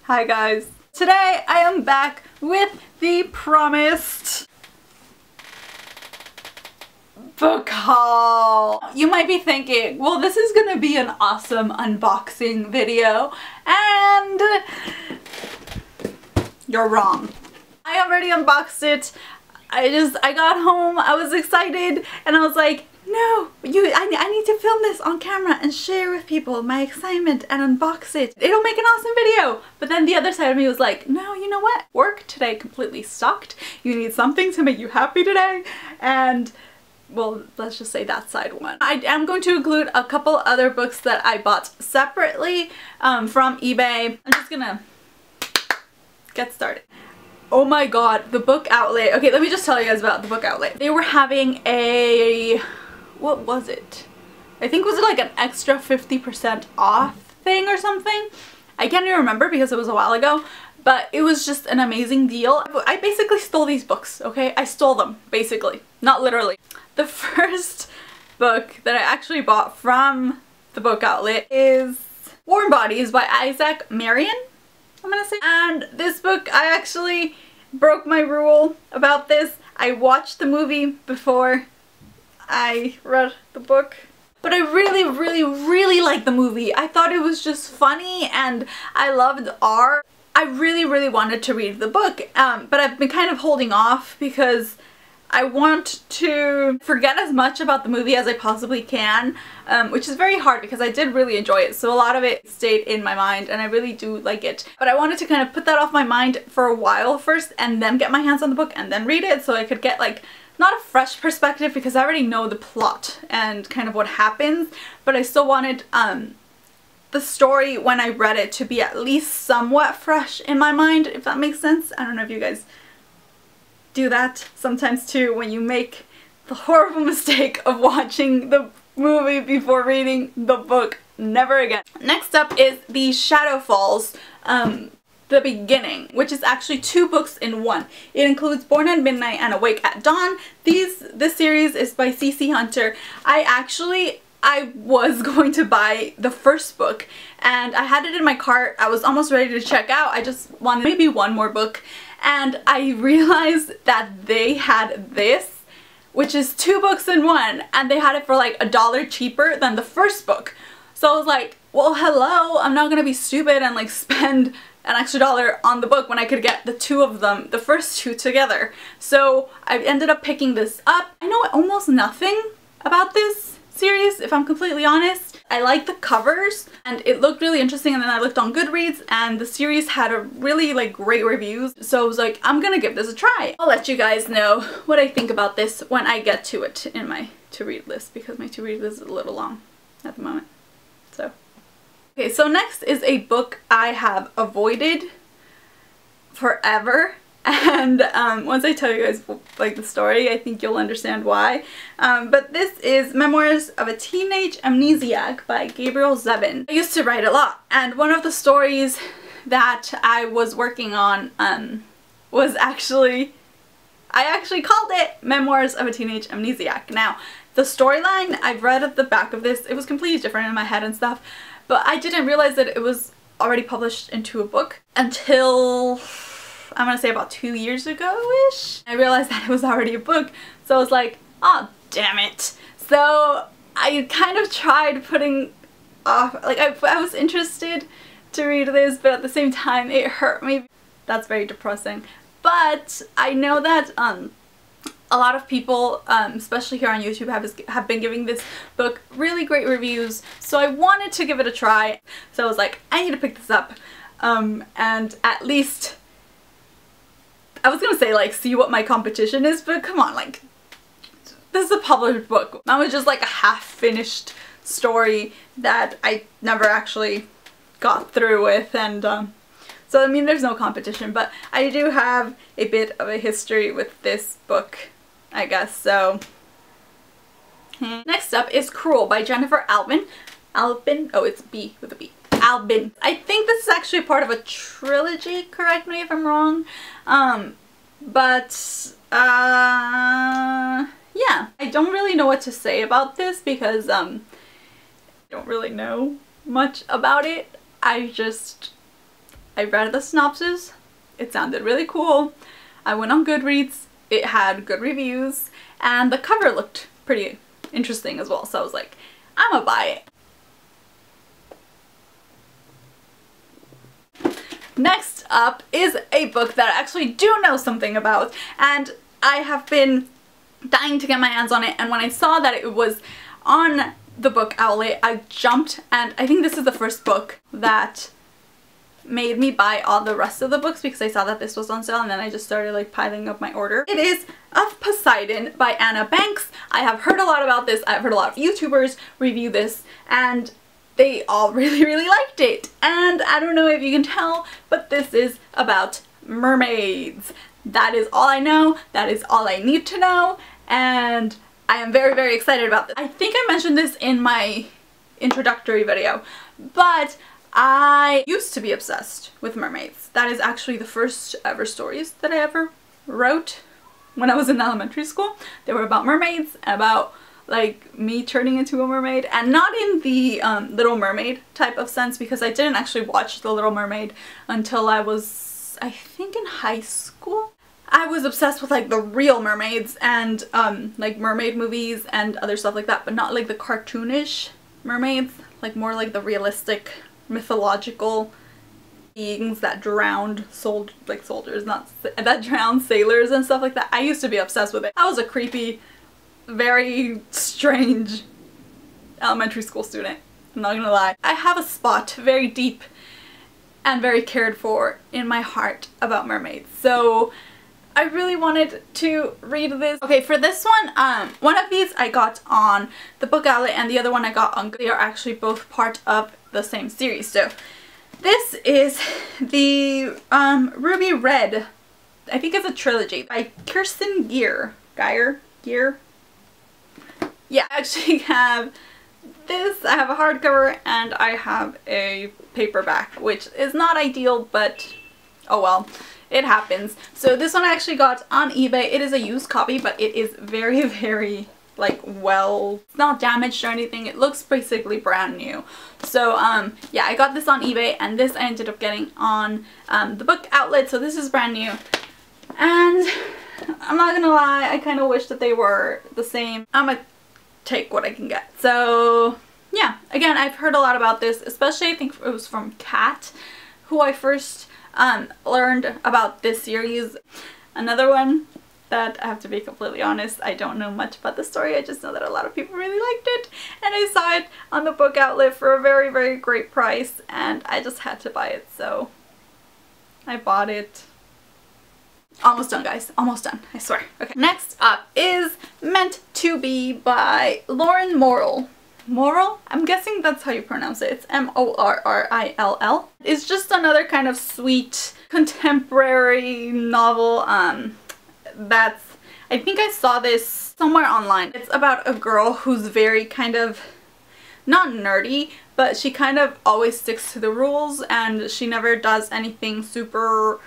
Hi guys. Today I am back with the promised book haul. You might be thinking, well, this is gonna be an awesome unboxing video, and you're wrong. I already unboxed it. I got home, I was excited, and I was like, no, I need to film this on camera and share with people my excitement and unbox it. It'll make an awesome video. But then the other side of me was like, no, you know what? Work today completely sucked. You need something to make you happy today. And well, let's just say that side won. I am going to include a couple other books that I bought separately from eBay. I'm just gonna get started. Oh my god, the Book Outlet. Okay, let me just tell you guys about the Book Outlet. They were having a, what was it? I think was it like an extra 50% off thing or something? I can't even remember because it was a while ago, but it was just an amazing deal. I basically stole these books, okay? I stole them, basically. Not literally. The first book that I actually bought from the Book Outlet is Warm Bodies by Isaac Marion, I'm gonna say. And this book, I actually broke my rule about this. I watched the movie before I read the book. But I really liked the movie. I thought it was just funny and I loved art. I really wanted to read the book, but I've been kind of holding off because I want to forget as much about the movie as I possibly can, which is very hard because I did really enjoy it. So a lot of it stayed in my mind and I really do like it. But I wanted to kind of put that off my mind for a while first and then get my hands on the book and then read it so I could get like, not a fresh perspective because I already know the plot and kind of what happens, but I still wanted the story when I read it to be at least somewhat fresh in my mind, if that makes sense. I don't know if you guys do that sometimes too when you make the horrible mistake of watching the movie before reading the book. Never again. Next up is The Shadow Falls, The Beginning, which is actually 2 books in one. It includes Born at Midnight and Awake at Dawn. This series is by C.C. Hunter. I was going to buy the first book and I had it in my cart. I was almost ready to check out. I just wanted maybe one more book. And I realized that they had this, which is 2 books in one, and they had it for like $1 cheaper than the first book. So I was like, well, hello, I'm not gonna be stupid and like spend an extra $1 on the book when I could get the 2 of them, the first 2 together. So I ended up picking this up. I know almost nothing about this series, if I'm completely honest. I like the covers and it looked really interesting, and then I looked on Goodreads and the series had a really like great reviews, so I was like, I'm gonna give this a try. I'll let you guys know what I think about this when I get to it in my to-read list, because my to-read list is a little long at the moment. So okay, so next is a book I have avoided forever. And once I tell you guys like the story, I think you'll understand why. But this is Memoirs of a Teenage Amnesiac by Gabriel Zevin. I used to write a lot, and one of the stories that I was working on was I actually called it Memoirs of a Teenage Amnesiac. Now, the storyline I've read at the back of this, it was completely different in my head and stuff, but I didn't realize that it was already published into a book until I'm gonna say about 2 years ago-ish. I realized that it was already a book, so I was like, oh damn it. So I kind of tried putting off, like I was interested to read this, but at the same time it hurt me. That's very depressing. But I know that a lot of people, especially here on YouTube, have been giving this book really great reviews, so I wanted to give it a try. So I was like, I need to pick this up, and at least, I was gonna say like see what my competition is, but come on, like this is a published book. That was just like a half-finished story that I never actually got through with, and so I mean there's no competition, but I do have a bit of a history with this book, I guess, so. Next up is Cruel by Jennifer Albin. Albin? Oh, it's B with a B. Albin. I think this is actually part of a trilogy, correct me if I'm wrong. Yeah, I don't really know what to say about this because I don't really know much about it. I just I read the synopsis, it sounded really cool. I went on Goodreads, it had good reviews, and the cover looked pretty interesting as well, so I was like, I'm gonna buy it. Next up is a book that I actually do know something about, and I have been dying to get my hands on it, and when I saw that it was on the book outlet, I jumped, and I think this is the first book that made me buy all the rest of the books because I saw that this was on sale, and then I just started like piling up my order. It is Of Poseidon by Anna Banks. I have heard a lot about this. I've heard a lot of YouTubers review this, and they all really liked it. And I don't know if you can tell, but this is about mermaids. That is all I know. That is all I need to know. And I am very excited about this. I think I mentioned this in my introductory video, but I used to be obsessed with mermaids. That is actually the first ever stories that I ever wrote when I was in elementary school. They were about mermaids, about like me turning into a mermaid, and not in the Little Mermaid type of sense, because I didn't actually watch The Little Mermaid until I was, I think, in high school. I was obsessed with like the real mermaids and like mermaid movies and other stuff like that, but not like the cartoonish mermaids, like more like the realistic mythological beings that drowned soldiers, not that drowned sailors and stuff like that. I used to be obsessed with it. I was a creepy, very strange elementary school student, I'm not gonna lie. I have a spot very deep and very cared for in my heart about mermaids, so I really wanted to read this. Okay, for this one of these I got on the book outlet and the other one I got on Gier. They are actually both part of the same series. So this is the Ruby Red, I think it's a trilogy, by Kristin Gier. Gier? Yeah, I actually have this, I have a hardcover, and I have a paperback, which is not ideal, but oh well. It happens. So this one I actually got on eBay. It is a used copy, but it is very like well, it's not damaged or anything. It looks basically brand new. So yeah, I got this on eBay, and this I ended up getting on the book outlet. So this is brand new, and I'm not gonna lie, I kind of wish that they were the same. I'm gonna take what I can get. So yeah, again, I've heard a lot about this, especially I think it was from Kat, who I first learned about this series. Another one that I have to be completely honest, I don't know much about the story. I just know that a lot of people really liked it, and I saw it on the book outlet for a very great price, and I just had to buy it, so I bought it. Almost done, guys. Almost done. I swear. Okay. Next up is Meant to Be by Lauren Morrill. Morrill? I'm guessing that's how you pronounce it. It's M-O-R-R-I-L-L. It's just another kind of sweet contemporary novel that's, I think I saw this somewhere online. It's about a girl who's very kind of, not nerdy, but she kind of always sticks to the rules, and she never does anything super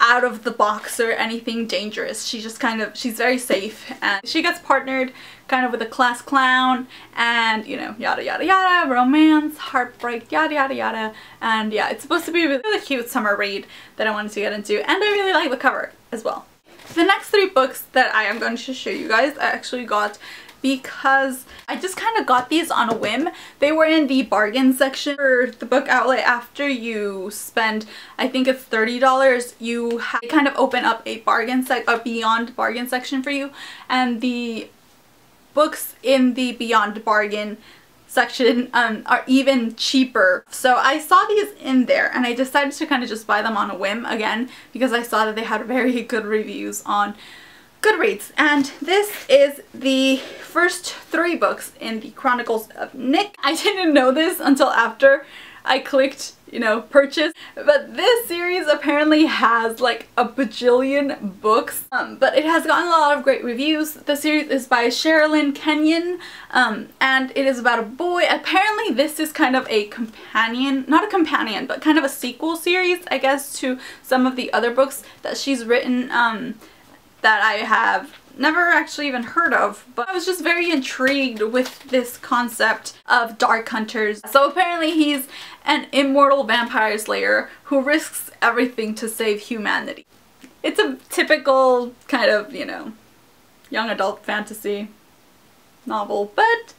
out of the box or anything dangerous. She just kind of, she's very safe, and she gets partnered kind of with a class clown, and you know, yada yada, romance, heartbreak, yada, and yeah, it's supposed to be a really cute summer read that I wanted to get into, and I really like the cover as well. The next three books that I am going to show you guys, I actually got because I just kind of got these on a whim. They were in the bargain section for the book outlet. After you spend, I think it's $30, you kind of open up a beyond bargain section for you, and the books in the beyond bargain section are even cheaper. So I saw these in there, and I decided to kind of just buy them on a whim again because I saw that they had very good reviews on Goodreads. And this is the first three books in the Chronicles of Nick. I didn't know this until after I clicked, you know, purchase, but this series apparently has like a bajillion books, but it has gotten a lot of great reviews. The series is by Sherilyn Kenyon, and it is about a boy. Apparently this is kind of a companion, not a companion, but kind of a sequel series, I guess, to some of the other books that she's written, that I have never actually even heard of, but I was just very intrigued with this concept of dark hunters. So apparently he's an immortal vampire slayer who risks everything to save humanity. It's a typical kind of, you know, young adult fantasy novel, but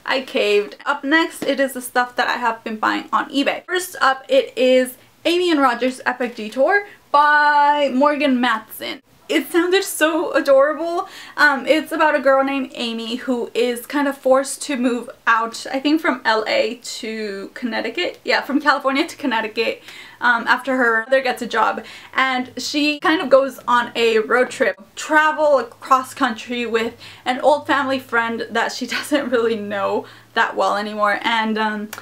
I caved. Up next, it is the stuff that I have been buying on eBay. First up, it is Amy and Roger's Epic Detour by Morgan Matson. It sounded so adorable. It's about a girl named Amy who is kind of forced to move out, I think from LA to Connecticut. Yeah, from California to Connecticut after her mother gets a job. And she kind of goes on a road trip, travel across country with an old family friend that she doesn't really know that well anymore. And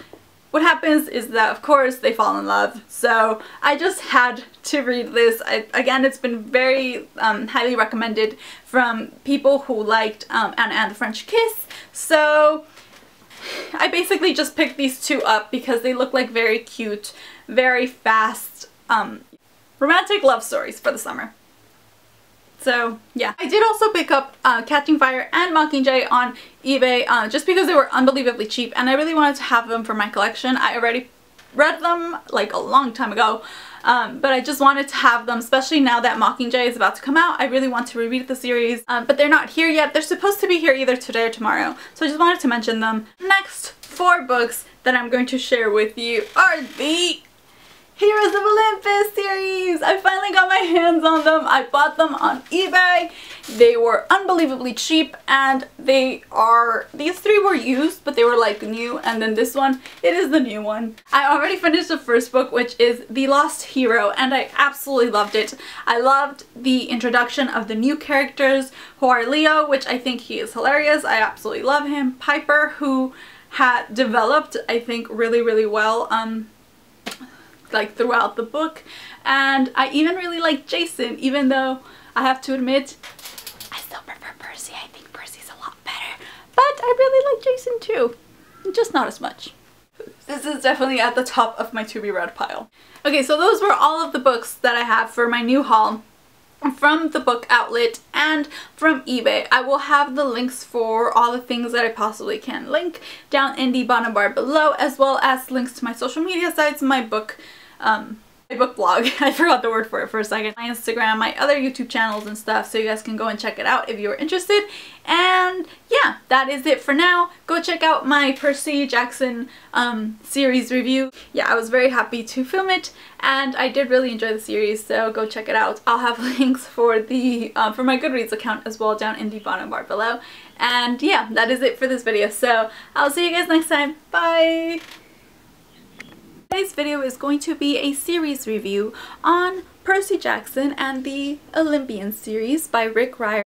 what happens is that, of course, they fall in love. So I just had to read this. Again, it's been very highly recommended from people who liked Anna and the French Kiss. So I basically just picked these two up because they look like very cute, very fast romantic love stories for the summer. So yeah, I did also pick up Catching Fire and Mockingjay on eBay just because they were unbelievably cheap and I really wanted to have them for my collection. I already read them like a long time ago, but I just wanted to have them, especially now that Mockingjay is about to come out. I really want to reread the series, but they're not here yet. They're supposed to be here either today or tomorrow, so I just wanted to mention them. Next 4 books that I'm going to share with you are the Heroes of Olympus series. I finally got my hands on them. I bought them on eBay. They were unbelievably cheap and these 3 were used, but they were like new, and then this one, it is the new one. I already finished the first book, which is The Lost Hero, and I absolutely loved it. I loved the introduction of the new characters who are Leo, which I think he is hilarious. I absolutely love him. Piper, who had developed, I think, really, really well like throughout the book, and I even really like Jason, even though I have to admit I still prefer Percy. I think Percy's a lot better, but I really like Jason too, just not as much. This is definitely at the top of my to be read pile. Okay, so those were all of the books that I have for my new haul from the book outlet and from eBay. I will have the links for all the things that I possibly can link down in the bottom bar below, as well as links to my social media sites, my book blog. I forgot the word for it for a second. My Instagram, my other YouTube channels and stuff, so you guys can go and check it out if you're interested. And yeah, that is it for now. Go check out my Percy Jackson series review. Yeah, I was very happy to film it and I did really enjoy the series, so go check it out. I'll have links for the for my Goodreads account as well down in the bottom bar below. And yeah, that is it for this video, so I'll see you guys next time. Bye! Today's video is going to be a series review on Percy Jackson and the Olympian series by Rick Riordan.